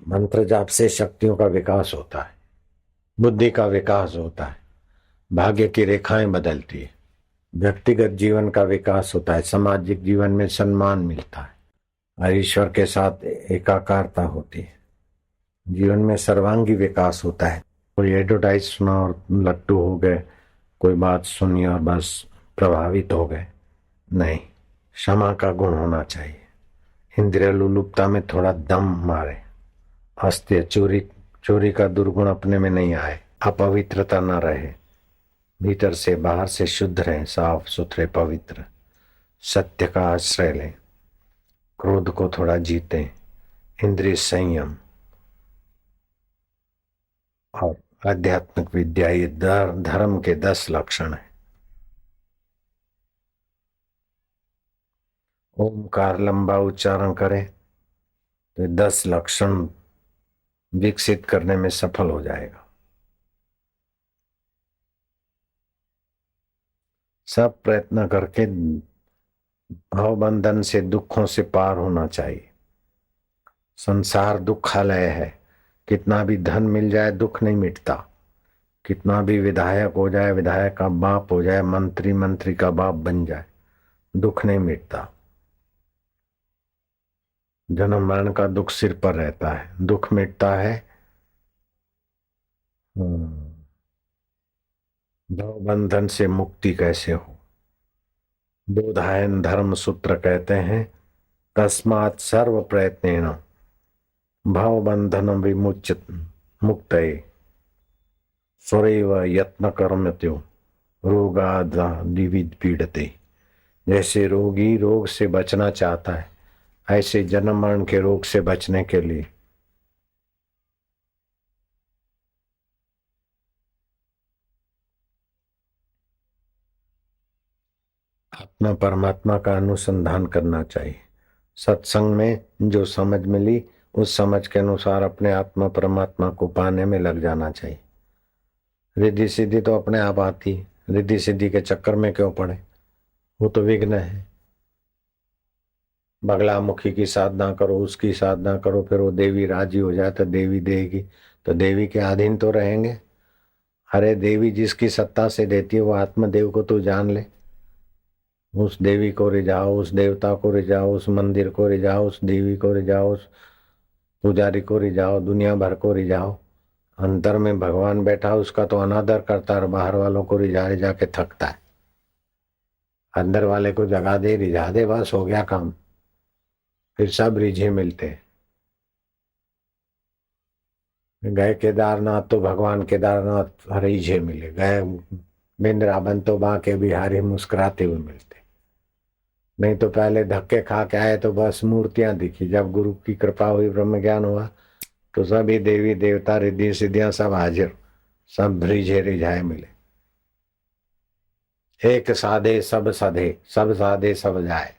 मंत्र जाप से शक्तियों का विकास होता है, बुद्धि का विकास होता है, भाग्य की रेखाएं बदलती है, व्यक्तिगत जीवन का विकास होता है, सामाजिक जीवन में सम्मान मिलता है और ईश्वर के साथ एकाकारता होती है। जीवन में सर्वांगी विकास होता है। कोई एडवर्टाइज सुना और लट्टू हो गए, कोई बात सुनी और बस प्रभावित हो गए, नहीं। क्षमा का गुण होना चाहिए। इंद्रिय लुलुपता में थोड़ा दम मारे, अस्त्य चोरी चोरी का दुर्गुण अपने में नहीं आए, अपवित्रता न रहे, भीतर से बाहर से शुद्ध रहे, साफ सुथरे पवित्र, सत्य का आश्रय लें, क्रोध को थोड़ा जीते, इंद्रिय संयम और आध्यात्मिक विद्या, ये धर्म के 10 लक्षण है। ओमकार लंबा उच्चारण करें तो 10 लक्षण विकसित करने में सफल हो जाएगा। सब प्रयत्न करके भावबंधन से, दुखों से पार होना चाहिए। संसार दुखालय है। कितना भी धन मिल जाए दुख नहीं मिटता, कितना भी विधायक हो जाए, विधायक का बाप हो जाए, मंत्री मंत्री का बाप बन जाए, दुख नहीं मिटता। जन्म मरण का दुख सिर पर रहता है, दुख मिटता है भव बंधन से मुक्ति कैसे हो। बोधायन धर्म सूत्र कहते हैं, तस्मात् सर्व प्रयत्नेन भव बंधन विमुचित मुक्तये स्वरेव यत्न कर्मत्यो रोगादि पीड़ते। जैसे रोगी रोग से बचना चाहता है, ऐसे जन्म मरण के रोग से बचने के लिए अपना परमात्मा का अनुसंधान करना चाहिए। सत्संग में जो समझ मिली उस समझ के अनुसार अपने आत्मा परमात्मा को पाने में लग जाना चाहिए। रिद्धि सिद्धि तो अपने आप आती, रिद्धि सिद्धि के चक्कर में क्यों पड़े, वो तो विघ्न है। बगलामुखी की साधना करो, उसकी साधना करो, फिर वो देवी राजी हो जाए तो देवी देगी, तो देवी के अधीन तो रहेंगे। अरे देवी जिसकी सत्ता से देती है वो आत्मदेव को तो जान ले। उस देवी को रिझाओ, उस देवता को रिझाओ, उस मंदिर को रिझाओ, उस देवी को रिझाओ, उस पुजारी को रिझाओ, दुनिया भर को रिझाओ। अंतर में भगवान बैठा, उसका तो अनादर करता है और बाहर वालों को रिझा रिझा के थकता है। अंदर वाले को जगा दे, रिझा दे, बस हो गया काम। फिर सब रिझे मिलते हैं। गए केदारनाथ तो भगवान केदारनाथ रिझे मिले, गए वृंदावन तो बांके बिहारी मुस्कुराते हुए मिलते। नहीं तो पहले धक्के खा के आए तो बस मूर्तियां दिखी। जब गुरु की कृपा हुई, ब्रह्म ज्ञान हुआ, तो सभी देवी देवता रिद्धि सिद्धियां सब हाजिर, सब रिझे रिझाए मिले। एक साधे सब सधे, सब साधे सब जाए।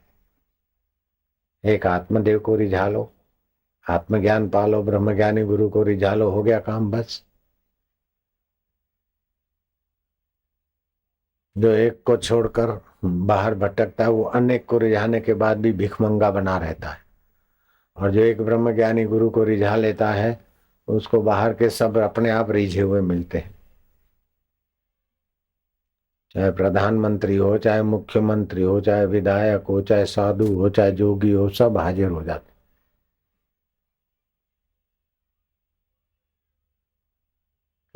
एक आत्मदेव को रिझा लो, आत्मज्ञान पालो, ब्रह्मज्ञानी गुरु को रिझा लो, हो गया काम बस। जो एक को छोड़कर बाहर भटकता है वो अनेक को रिझाने के बाद भी भिखमंगा बना रहता है, और जो एक ब्रह्मज्ञानी गुरु को रिझा लेता है उसको बाहर के सब अपने आप रिझे हुए मिलते हैं। चाहे प्रधानमंत्री हो, चाहे मुख्यमंत्री हो, चाहे विधायक हो, चाहे साधु हो, चाहे जोगी हो, सब हाजिर हो जाते।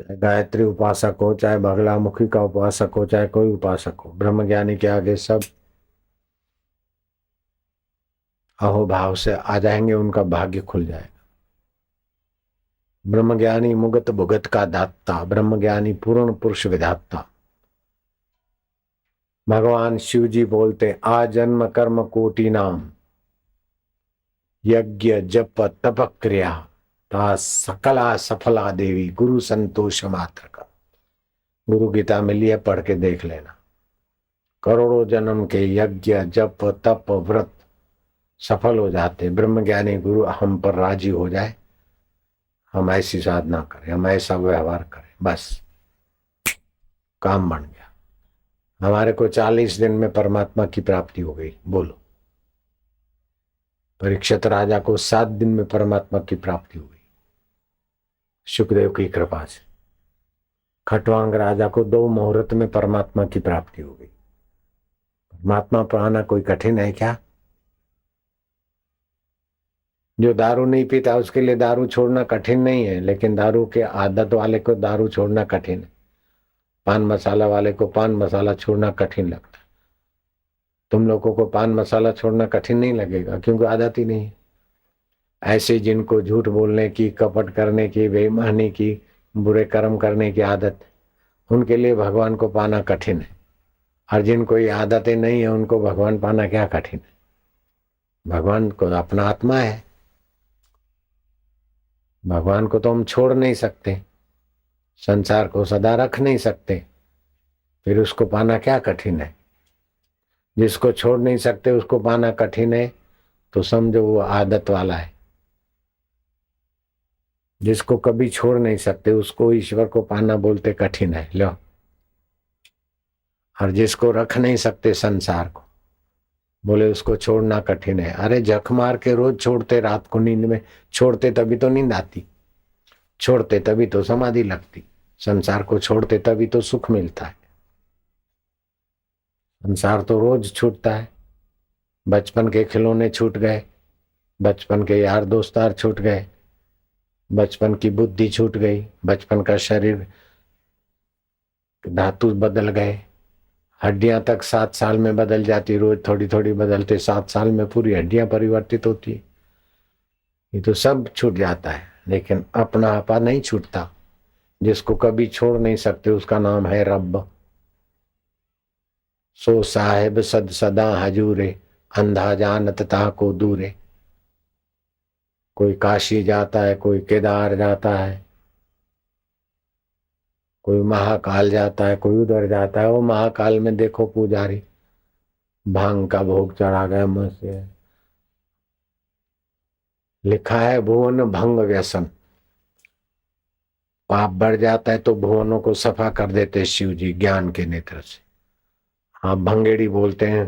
चाहे गायत्री उपासक हो, चाहे बगलामुखी का उपासक हो, चाहे कोई उपासक हो, ब्रह्मज्ञानी के आगे सब अहोभाव से आ जाएंगे, उनका भाग्य खुल जाएगा। ब्रह्मज्ञानी मुगत भुगत का दाता, ब्रह्मज्ञानी पूर्ण पुरुष विधाता। भगवान शिव जी बोलते, आजन्म कर्म कोटि नाम यज्ञ जप तप क्रिया ता सकला सफला देवी गुरु संतोष मात्र का। गुरु गीता मिली है, पढ़ के देख लेना। करोड़ों जन्म के यज्ञ जप तप व्रत सफल हो जाते। ब्रह्मज्ञानी गुरु हम पर राजी हो जाए, हम ऐसी साधना करें, हम ऐसा व्यवहार करें, बस काम बन गया। हमारे को 40 दिन में परमात्मा की प्राप्ति हो गई। बोलो, परीक्षित राजा को 7 दिन में परमात्मा की प्राप्ति हो गई। सुखदेव की कृपा से खटवांग राजा को 2 मुहूर्त में परमात्मा की प्राप्ति हो गई। परमात्मा पाना कोई कठिन है क्या? जो दारू नहीं पीता उसके लिए दारू छोड़ना कठिन नहीं है, लेकिन दारू के आदत वाले को दारू छोड़ना कठिन है। पान मसाला वाले को पान मसाला छोड़ना कठिन लगता है। तुम लोगों को पान मसाला छोड़ना कठिन नहीं लगेगा क्योंकि आदत ही नहीं है। ऐसे जिनको झूठ बोलने की, कपट करने की, बेईमानी की, बुरे कर्म करने की आदत, उनके लिए भगवान को पाना कठिन है। और जिनको ये आदतें नहीं है उनको भगवान पाना क्या कठिन है। भगवान को अपना आत्मा है, भगवान को तो हम छोड़ नहीं सकते, संसार को सदा रख नहीं सकते, फिर उसको पाना क्या कठिन है। जिसको छोड़ नहीं सकते उसको पाना कठिन है तो समझो वो आदत वाला है। जिसको कभी छोड़ नहीं सकते उसको ईश्वर को पाना बोलते कठिन है। लो, और जिसको रख नहीं सकते संसार को, बोले उसको छोड़ना कठिन है। अरे जख मार के रोज छोड़ते, रात को नींद में छोड़ते तभी तो नींद आती, छोड़ते तभी तो समाधि लगती, संसार को छोड़ते तभी तो सुख मिलता है। संसार तो रोज छूटता है। बचपन के खिलौने छूट गए, बचपन के यार दोस्तार छूट गए, बचपन की बुद्धि छूट गई, बचपन का शरीर धातु बदल गए, हड्डियां तक 7 साल में बदल जाती, रोज थोड़ी थोड़ी बदलते 7 साल में पूरी हड्डियां परिवर्तित होती। ये तो सब छूट जाता है, लेकिन अपना आपा नहीं छूटता। जिसको कभी छोड़ नहीं सकते उसका नाम है रब। सो साहेब सद सदा हजूरे, अंधा जानत ता को दूरे। कोई काशी जाता है, कोई केदार जाता है, कोई महाकाल जाता है, कोई उधर जाता है। वो महाकाल में देखो पुजारी भांग का भोग चढ़ा गया मुंह से, लिखा है भुवन भंग व्यसन। पाप बढ़ जाता है तो भुवनों को सफा कर देते शिव जी ज्ञान के नेत्र से। हाँ, भंगेड़ी बोलते हैं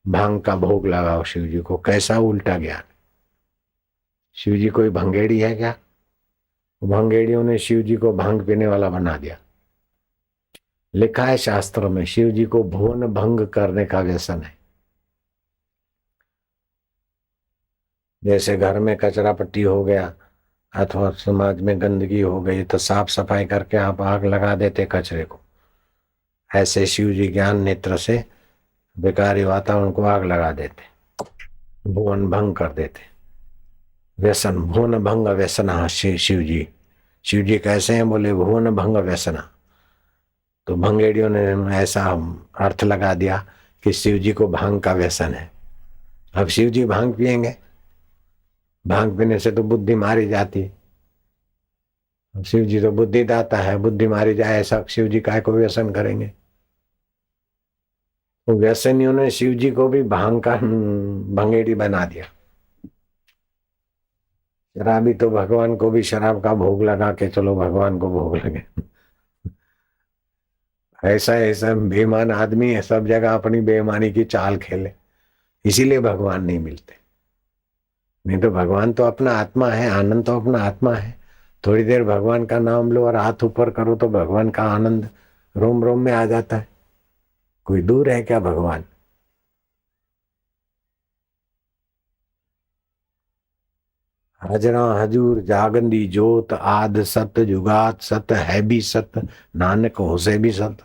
भांग का भोग लगाओ शिव जी को। कैसा उल्टा ज्ञान! शिव जी कोई भंगेड़ी है क्या? भंगेड़ियों ने शिव जी को भांग पीने वाला बना दिया। लिखा है शास्त्रों में शिव जी को भुवन भंग करने का व्यसन है। जैसे घर में कचरा पट्टी हो गया अथवा समाज में गंदगी हो गई तो साफ सफाई करके आप आग लगा देते कचरे को, ऐसे शिव जी ज्ञान नेत्र से बेकारी वातावरण को आग लगा देते, भुवन भंग कर देते। व्यसन, भुवन भंग व्यसना शिव जी। शिव जी कैसे हैं? बोले भुवन भंग व्यसना। तो भंगेड़ियों ने ऐसा अर्थ लगा दिया कि शिव जी को भांग का व्यसन है। अब शिव जी भांग पिएंगे, भांग पीने से तो बुद्धि मारी जाती है। शिव जी तो बुद्धि दाता है, बुद्धि मारी जाए ऐसा शिव जी काय को व्यसन करेंगे? तो व्यसनियों ने शिव जी को भी भांग का भंगेड़ी बना दिया। शराबी तो भगवान को भी शराब का भोग लगा के चलो भगवान को भोग लगे। ऐसा ऐसा बेईमान आदमी है, सब जगह अपनी बेईमानी की चाल खेले, इसीलिए भगवान नहीं मिलते। नहीं तो भगवान तो अपना आत्मा है, आनंद तो अपना आत्मा है। थोड़ी देर भगवान का नाम लो और हाथ ऊपर करो तो भगवान का आनंद रोम रोम में आ जाता है। कोई दूर है क्या भगवान? हजरा हजूर जागंदी जोत, आद सत जुगात सत है भी सत, नानक होसे भी सत।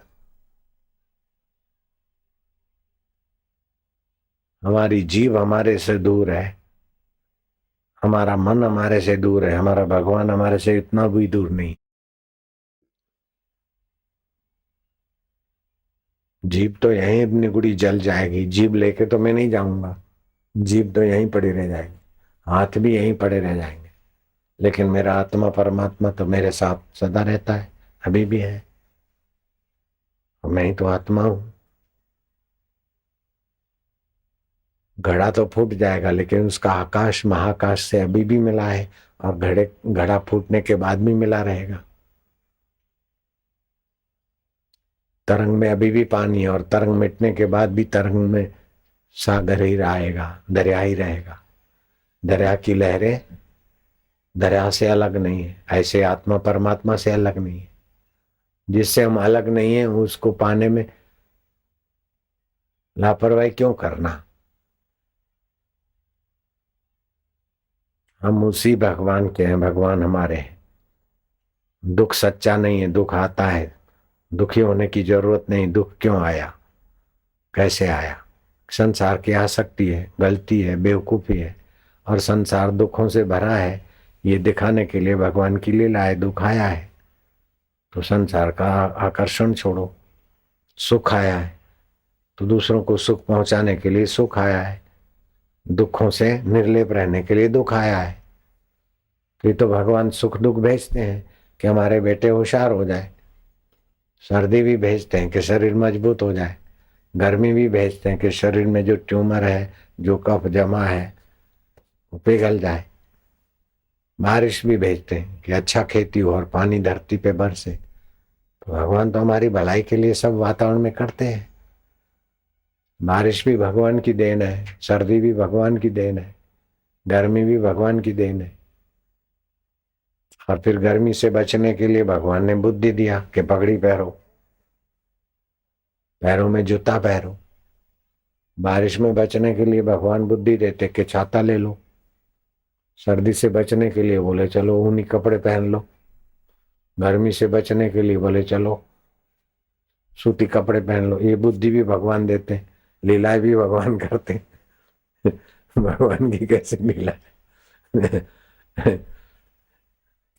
हमारी जीव हमारे से दूर है, हमारा मन हमारे से दूर है, हमारा भगवान हमारे से इतना भी दूर नहीं। जीभ तो यहीं निगुड़ी जल जाएगी, जीभ लेके तो मैं नहीं जाऊंगा, जीभ तो यहीं पड़ी रह जाएगी, हाथ भी यहीं पड़े रह जाएंगे, लेकिन मेरा आत्मा परमात्मा तो मेरे साथ सदा रहता है, अभी भी है। और मैं ही तो आत्मा हूं। घड़ा तो फूट जाएगा लेकिन उसका आकाश महाकाश से अभी भी मिला है, और घड़ा फूटने के बाद भी मिला रहेगा। तरंग में अभी भी पानी है और तरंग मिटने के बाद भी तरंग में सागर ही रहेगा, दरिया ही रहेगा। दरिया की लहरें दरिया से अलग नहीं है, ऐसे आत्मा परमात्मा से अलग नहीं है। जिससे हम अलग नहीं है उसको पाने में लापरवाही क्यों करना। हम उसी भगवान के हैं, भगवान हमारे हैं। दुख सच्चा नहीं है, दुख आता है। दुखी होने की जरूरत नहीं। दुख क्यों आया, कैसे आया? संसार की आसक्ति है, गलती है, बेवकूफी है, और संसार दुखों से भरा है। ये दिखाने के लिए भगवान की लीला है, दुख आया है तो संसार का आकर्षण छोड़ो। सुख आया है तो दूसरों को सुख पहुंचाने के लिए सुख आया है। दुखों से निर्लेप रहने के लिए दुख आया है। फिर तो भगवान सुख दुख भेजते हैं कि हमारे बेटे होशियार हो जाए। सर्दी भी भेजते हैं कि शरीर मजबूत हो जाए। गर्मी भी भेजते हैं कि शरीर में जो ट्यूमर है, जो कफ जमा है, वो पिघल जाए। बारिश भी भेजते हैं कि अच्छा खेती हो और पानी धरती पे बरसे। तो भगवान तो हमारी भलाई के लिए सब वातावरण में करते हैं। बारिश भी भगवान की देन है, सर्दी भी भगवान की देन है, गर्मी भी भगवान की देन है। और फिर गर्मी से बचने के लिए भगवान ने बुद्धि दिया कि पगड़ी पहनो, पैरों में जूता पहनो। बारिश में बचने के लिए भगवान बुद्धि देते कि छाता ले लो। सर्दी से बचने के लिए बोले चलो ऊनी कपड़े पहन लो। गर्मी से बचने के लिए बोले चलो सूती कपड़े पहन लो। ये बुद्धि भी भगवान देते हैं, लीलाएं भी भगवान करते हैं। भगवान की कैसे लीला है।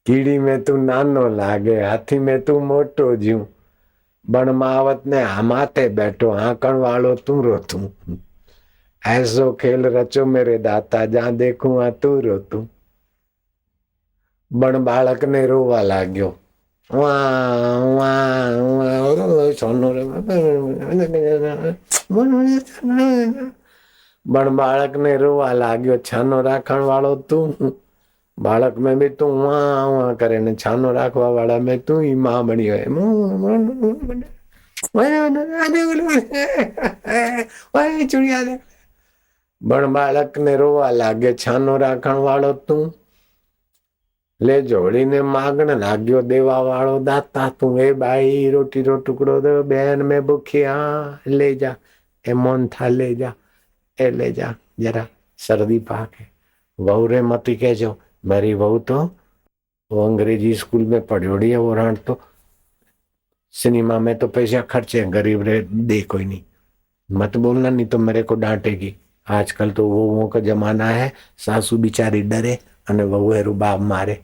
कीड़ी में तू नानो लागे, हाथी में तू मोटो ज्यू, बणमावत ने हमाते बैठो, आंकण वालो तू रो तू। ऐसो खेल रचो मेरे दाता, जहां देखूं आ तू रो तू। बण बालक ने रोवा लाग्यो, वाह वाह वाह, सोनो रे। बण बालक ने रोवा लाग्यो, छानो राखण वालो तू। बालक में भी तू वहां वहां करे ने छानो राखवा वाला में तू ही मां बनी है। चुड़िया दे। बण बालक ने रोवा लागे, छानो राखण वालो तू। ले जोड़ी ने मागण लाग्यो, देवा वालो दाता तू। ए बाई रोटी रो टुकड़ो दो, बहन में भूखिया ले जा, ए मोन था ले जा, ए ले जा जरा सर्दी पाके। वहू रे मती कहजो, मेरी वहू तो वो अंग्रेजी स्कूल में पढ़ी है, वो रण तो सिनेमा में तो पैसा खर्चे, गरीब रे दे कोई नहीं। मत बोलना नहीं तो मेरे को डांटेगी। आजकल तो वो का जमाना है, सासू बिचारी डरे अने वहुए रुबाब मारे।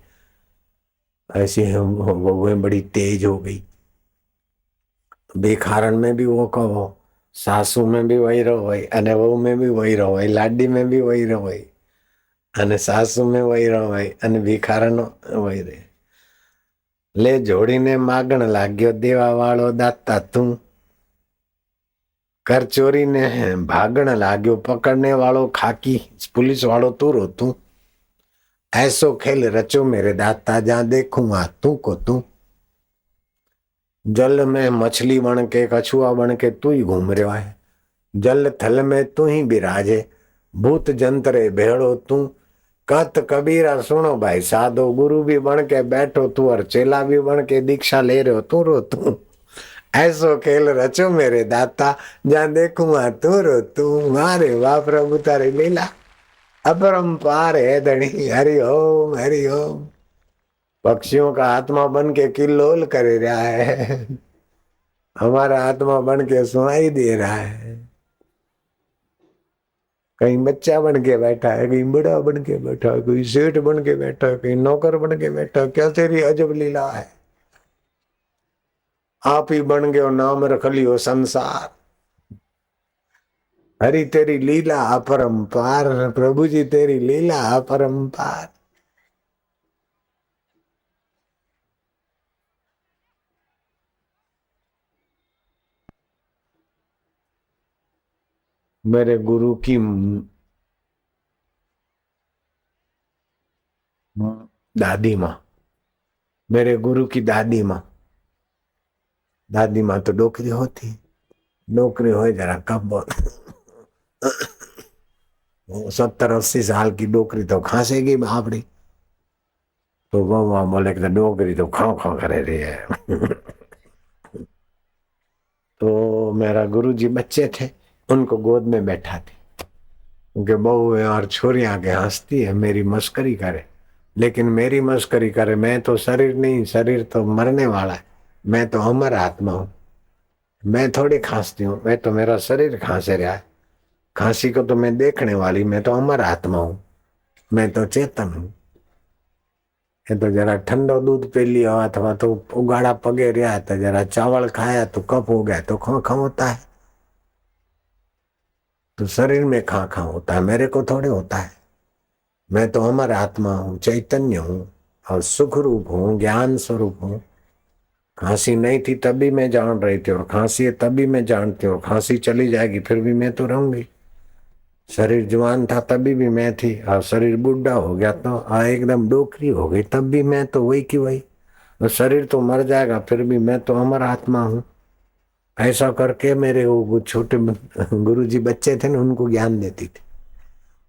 ऐसी वहुए बड़ी तेज हो गई। बेखारण में भी वो कहो, सासू में भी वही रहो अने वहू में भी वही रहो, लाडी में भी वही रहो अने सासू में वही रहो अने भिखारण वही रहे। ले जोड़ीने मागण लाग्यो, देवा वालो दाता तू। कर चोरी ने भागण लाग्यो, पकड़ने वालो खाकी पुलिस वालो तू रो तू। ऐसो खेल रचो मेरे दाता, जहां देखूं आ तू को तू। जल में मछली बन के, कछुआ बन के तू ही घूम रहा है। जल थल में तू ही बिराजे, भूत जंतरे भेड़ो तू। कत कबीरा सुनो भाई साधो, गुरु भी बन के बैठो तू और चेला भी बन के दीक्षा ले रहे हो तू रो तू। ऐसो खेल रचो मेरे दाता, जहां देखूंगा तू रो तू। मारे वाह प्रभु तारी लीला अपरंपार है धनी। हरि ओम हरि ओम। पक्षियों का आत्मा बन के किल्लोल कर रहा है, हमारा आत्मा बन के सुनाई दे रहा है। कहीं बच्चा बन के बैठा है, कहीं बूढ़ा बन के बैठा है, कोई सेठ बन के बैठा है, कहीं नौकर बन के बैठा है। क्या तेरी अजब लीला है। आप ही बन गए, नाम रख लियो संसार। हरि तेरी लीला अपरंपार, प्रभु जी तेरी लीला अपरंपार। मेरे गुरु की दादी माँ, मेरे गुरु की दादी माँ तो डोकरी होती। डोकरी हो जरा कब 70-80 साल की डोकरी तो खांसेगी बापड़ी। तो वो वहां बोले कि डोगरी तो खाओ खाओ करे रही है। तो मेरा गुरुजी बच्चे थे, उनको गोद में बैठा थे, क्योंकि बहू है और छोरी आगे हंसती है, मेरी मस्करी करे, लेकिन मेरी मस्करी करे, मैं तो शरीर नहीं, शरीर तो मरने वाला है, मैं तो अमर आत्मा हूँ, मैं थोड़ी खांसती हूँ, मैं तो मेरा शरीर खांसे रहा है, खांसी को तो मैं देखने वाली, मैं तो अमर आत्मा हूँ, मैं तो चेतन हूँ। ये तो जरा ठंडो दूध पी लिया अथवा तो उगाड़ा पगे रहा तो जरा चावल खाया तो कफ हो गया तो खा खा होता है, तो शरीर में खा खा होता है, मेरे को थोड़े होता है। मैं तो अमर आत्मा हूँ, चैतन्य हूँ और सुख रूप हूँ, ज्ञान स्वरूप हूँ। खांसी नहीं थी तभी मैं जान रही थी, और खांसी है तभी मैं जानती हूँ, खांसी चली जाएगी फिर भी मैं तो रहूंगी। शरीर जवान था तभी भी मैं थी, और शरीर बुढ़ा हो गया तो एकदम डोकरी हो गई तब भी मैं तो वही की वही। और शरीर तो मर जाएगा फिर भी मैं तो अमर आत्मा हूँ। ऐसा करके मेरे वो छोटे गुरुजी बच्चे थे ना, उनको ज्ञान देती थी।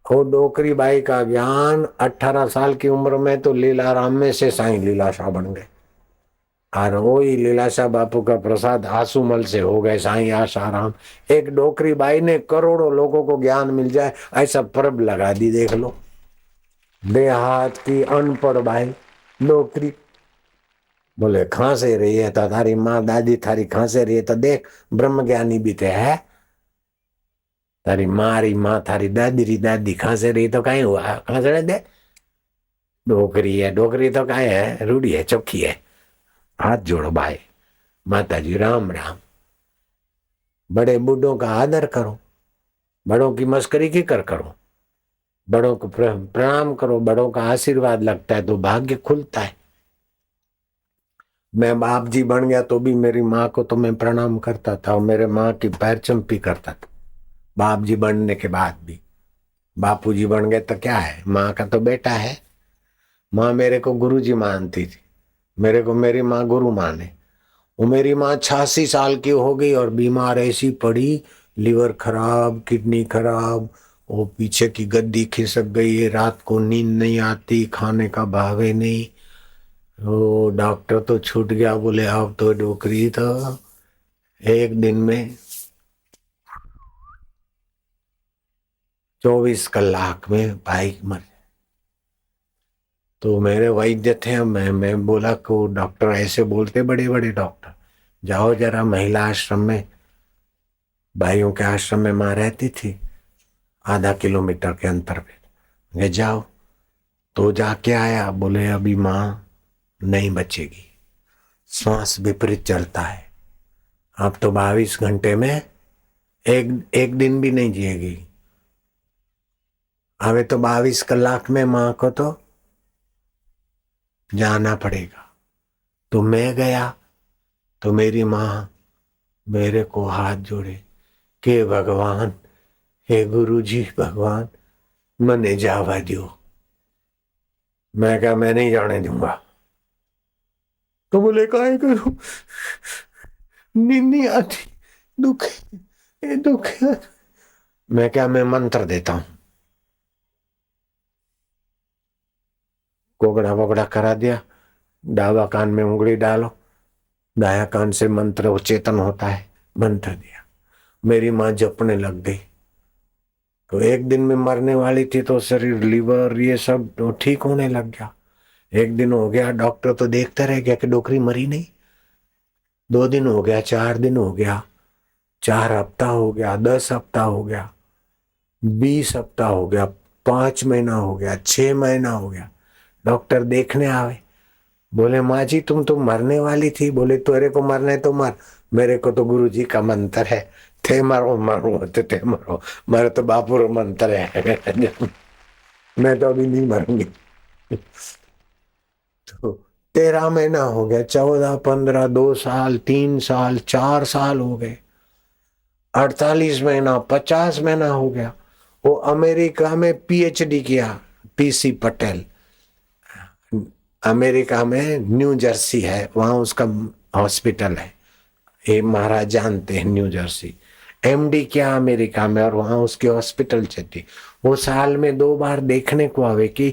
वो डोकरी बाई का ज्ञान 18 साल की उम्र में तो लीलाराम में से साईं लीलाशाह बन गए, और वही लीलाशाह बापू का प्रसाद आंसूमल से हो गए साईं आशाराम। एक डोकरी बाई ने करोड़ों लोगों को ज्ञान मिल जाए ऐसा परब लगा दी, देख लो। देहात की अनपढ़ बाई डोकरी बोले खांसे रही है तो थारी माँ दादी थारी खांसे रही है तो देख ब्रह्म ज्ञानी भी थे है, तारी मारी माँ थारी दादी री दादी खांसे रही तो कहीं हुआ खांसने दे। डोकरी है, डोकरी तो कहीं है, रूढ़ी है, चौकी है। हाथ जोड़ो भाई, माता जी राम राम। बड़े बूढ़ों का आदर करो, बड़ों की मस्करी की कर करो, बड़ों को प्रणाम करो, बड़ों का आशीर्वाद लगता है तो भाग्य खुलता है। मैं बाप जी बन गया तो भी मेरी माँ को तो मैं प्रणाम करता था और मेरे माँ की पैर चंपी करता था। बाप जी बनने के बाद भी बापू जी बन गए तो क्या है, माँ का तो बेटा है। माँ मेरे को गुरु जी मानती थी, मेरे को मेरी माँ गुरु माने। वो मेरी माँ 86 साल की हो गई और बीमार ऐसी पड़ी, लीवर खराब, किडनी खराब, वो पीछे की गद्दी खिसक गई है, रात को नींद नहीं आती, खाने का भावे नहीं। वो डॉक्टर तो छूट गया, बोले अब तो डोकरी तो एक दिन में 24 कलाक में भाई मर। तो मेरे वैद्य थे, मैं बोला को डॉक्टर ऐसे बोलते, बड़े बड़े डॉक्टर, जाओ जरा महिला आश्रम में, भाइयों के आश्रम में माँ रहती थी आधा किलोमीटर के अंतर पे, गए जाओ। तो जाके आया, बोले अभी माँ नहीं बचेगी, श्वास विपरीत चलता है, अब तो 22 घंटे में एक एक दिन भी नहीं जिएगी, अबे तो 22 कलाक में माँ को तो जाना पड़ेगा। तो मैं गया तो मेरी माँ मेरे को हाथ जोड़े के भगवान, हे गुरु जी भगवान मने जावा दियो। मैं क्या, मैं नहीं जाने दूंगा। तो बोले काहे करूं, नींद नहीं आती, दुख ये दुख है। मैं क्या, मैं मंत्र देता हूं। कोगड़ा वगड़ा करा दिया, डावा कान में उंगली डालो, दाया कान से मंत्र उच्चेतन होता है, मंत्र दिया, मेरी माँ जपने लग गई। तो एक दिन में मरने वाली थी तो शरीर लीवर ये सब तो ठीक होने लग गया। एक दिन हो गया, डॉक्टर तो देखते रह गया कि डोकरी मरी नहीं। 2 दिन हो गया, 4 दिन हो गया, 4 हफ्ता हो गया, 10 हफ्ता हो गया, 20 हफ्ता हो गया, 5 महीना हो गया, 6 महीना हो गया। डॉक्टर देखने आवे, बोले माँ जी तुम तो मरने वाली थी। बोले तेरे को मरना है तो मर, मेरे को तो गुरु जी का मंत्र है, थे मरो मरो थे मरो, मेरे तो बापू रो मंत्र है। मैं तो अभी नहीं मरूंगी। तो 13 महीना हो गया, 14, 15, 2 साल, 3 साल, 4 साल हो गए, 48 महीना, 50 महीना हो गया। वो अमेरिका में पीएचडी किया, पीसी पटेल, अमेरिका में न्यू जर्सी है, वहां उसका हॉस्पिटल है, ये महाराज जानते हैं, न्यू जर्सी। एमडी किया अमेरिका में और वहां उसकी हॉस्पिटल चलती। वो साल में 2 बार देखने को आवे कि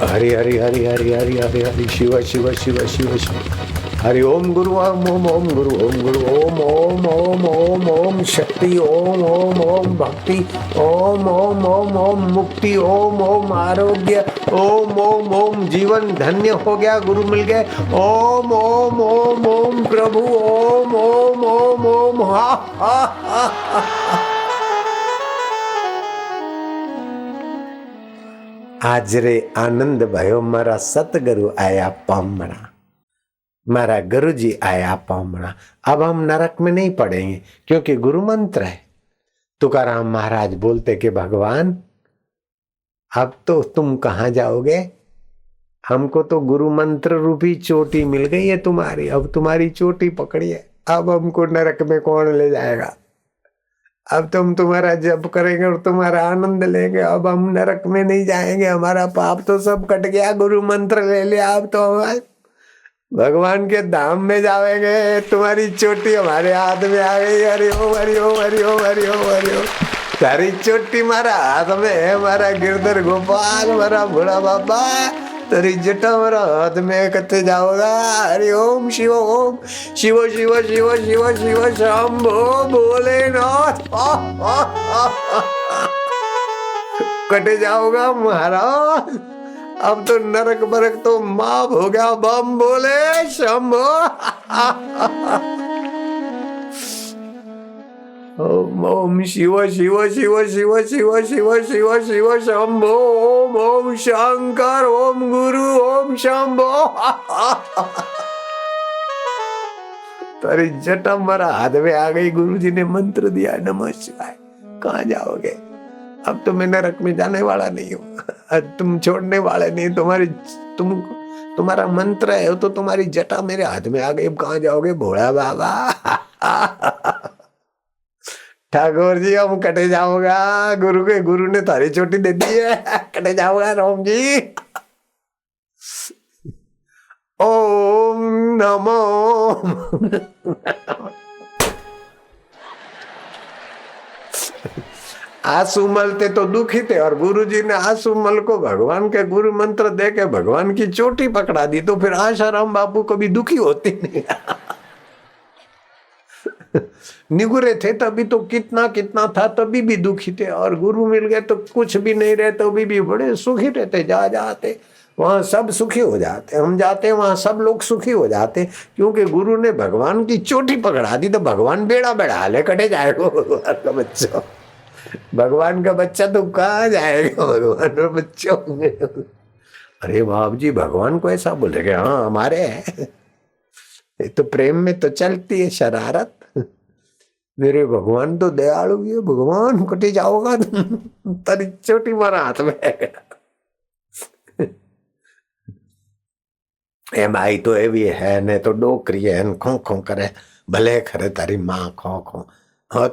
हरि हरि हरि हरि हरि हरि हरि शिव शिव शिव शिव शिव हरि ओम गुरु ओम ओम ओम गुरु ओम ओम ओम ओम ओम शक्ति ओम ओम ओम भक्ति ओम ओम ओम ओम मुक्ति ओम ओम आरोग्य ओम ओम ओम जीवन धन्य हो गया, गुरु मिल गए। ओम ओम ओम ओम प्रभु ओम ओम ओम ओम हा हा हा। आज रे आनंद भयो मारा सतगुरु आया पामणा, मारा गुरु जी आया पामणा। अब हम नरक में नहीं पड़ेंगे क्योंकि गुरु मंत्र है। तुकाराम महाराज बोलते कि भगवान अब तो तुम कहाँ जाओगे, हमको तो गुरु मंत्र रूपी चोटी मिल गई है तुम्हारी, अब तुम्हारी चोटी पकड़ी है, अब हमको नरक में कौन ले जाएगा। अब तुम तुम्हारा जप करेंगे और तुम्हारा आनंद लेंगे, अब हम नरक में नहीं जाएंगे, हमारा पाप तो सब कट गया, गुरु मंत्र ले लिया, अब तो हम भगवान के धाम में जाएंगे, तुम्हारी चोटी हमारे हाथ में आ गई। हरि ओम हरि ओम हरि ओम हरि ओम हरि ओम। तारी चोटी मारा हाथ में है, मारा गिरधर गोपाल, मारा भोला बाबा, तेरी जटा मारा हाथ में, कते जाओगा। हरि ओम शिव ओम शिव शिव शिव शिव शिव शंभो भोलेनाथ। कटे जाओगा महाराज, अब तो नरक बरक तो माफ हो गया, बम बोले शंभो। ओम ओम शिव शिव शिव शिव शिव शिव शिव शिव शंभो ओम ओम शंकर ओम गुरु ओम शंभो। तारी जटा मारा हाथ में आ गई, गुरु जी ने मंत्र दिया नमः शिवाय। कहाँ जाओगे, अब तो मैं नरक में जाने वाला नहीं हूँ, तुम छोड़ने वाले नहीं, तुम्हारा मंत्र है तो तुम्हारी जटा मेरे हाथ में आ गई, अब कहाँ जाओगे भोला बाबा। ठाकुर जी हम कटे जाओगा, गुरु ने तारी चोटी दे दी है, कटे जाओगा राम जी। ओम नमो आंसू मलते तो दुखी थे और गुरुजी ने आंसू मल को भगवान के गुरु मंत्र दे के भगवान की चोटी पकड़ा दी, तो फिर आशाराम बापू कभी दुखी होती नहीं। निगुरे थे तभी तो कितना कितना था, तभी भी दुखी थे, और गुरु मिल गए तो कुछ भी नहीं रहे, तभी भी बड़े सुखी रहते। जा जाते वहां सब सुखी हो जाते, हम जाते वहां सब लोग सुखी हो जाते, क्योंकि गुरु ने भगवान की चोटी पकड़ा दी। तो भगवान बेड़ा बढ़ा ले, कटे जाएगा भगवान का बच्चा, भगवान का बच्चा तो कहाँ जाएगा, भगवान का बच्चा। अरे बाप जी भगवान को ऐसा बोलेगे, हाँ हमारे है, तो प्रेम में तो चलती है शरारत। मेरे भगवान तो दयालु भी है, भगवान कटे जाओगा तेरी चोटी मारा हाथ में। ए भाई तो ये भी है ने तो डोकरी है, खो खो करे, भले खरे तारी माँ खो खो। हाँ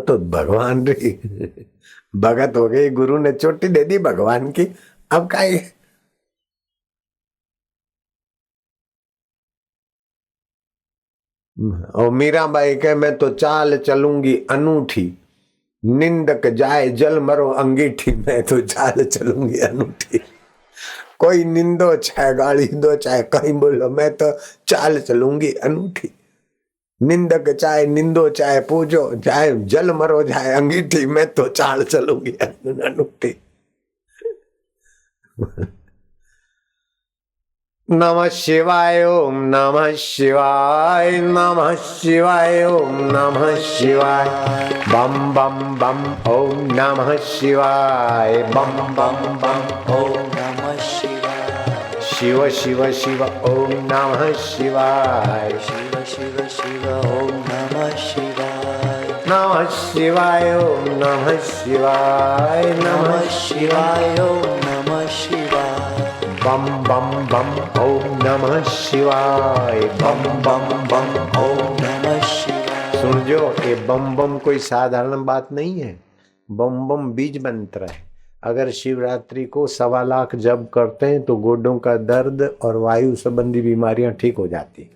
तो भगवान री भगत हो गई, गुरु ने चोटी दे दी भगवान की, अब काई। और मीराबाई कहे मैं तो चाल चलूंगी अनूठी, निंदक जाए जल मरो अंगीठी, मैं तो चाल चलूंगी अनूठी। कोई निंदो चाहे गाली दो चाहे कहीं बोलो, मैं तो चाल चलूंगी अनूठी। निंदक चाहे निंदो चाहे पूजो, चाहे जल मरो चाहे अंगीठी, मैं तो चाल चलूंगी अनूठी। नमः शिवाय ओम नमः शिवाय नमः शिवाय ओम नमः शिवाय बम बम बम ओम नमः शिवाय बम बम बम ओम नमः शिवाय शिव शिव शिव ओम नमः शिवाय शिव शिव शिव ओम नमः शिवाय नमः शिवाय ओम नमः शिवाय नमः शिवाय ओम नमः शिवाय बम बम बम ओम नमः शिवाय बम बम बम ओम नमः शिवाय। सुन जो, ये बम बम कोई साधारण बात नहीं है, बम बम बीज मंत्र है। अगर शिवरात्रि को 1.25 लाख जप करते हैं तो गोडों का दर्द और वायु संबंधी बीमारियां ठीक हो जाती।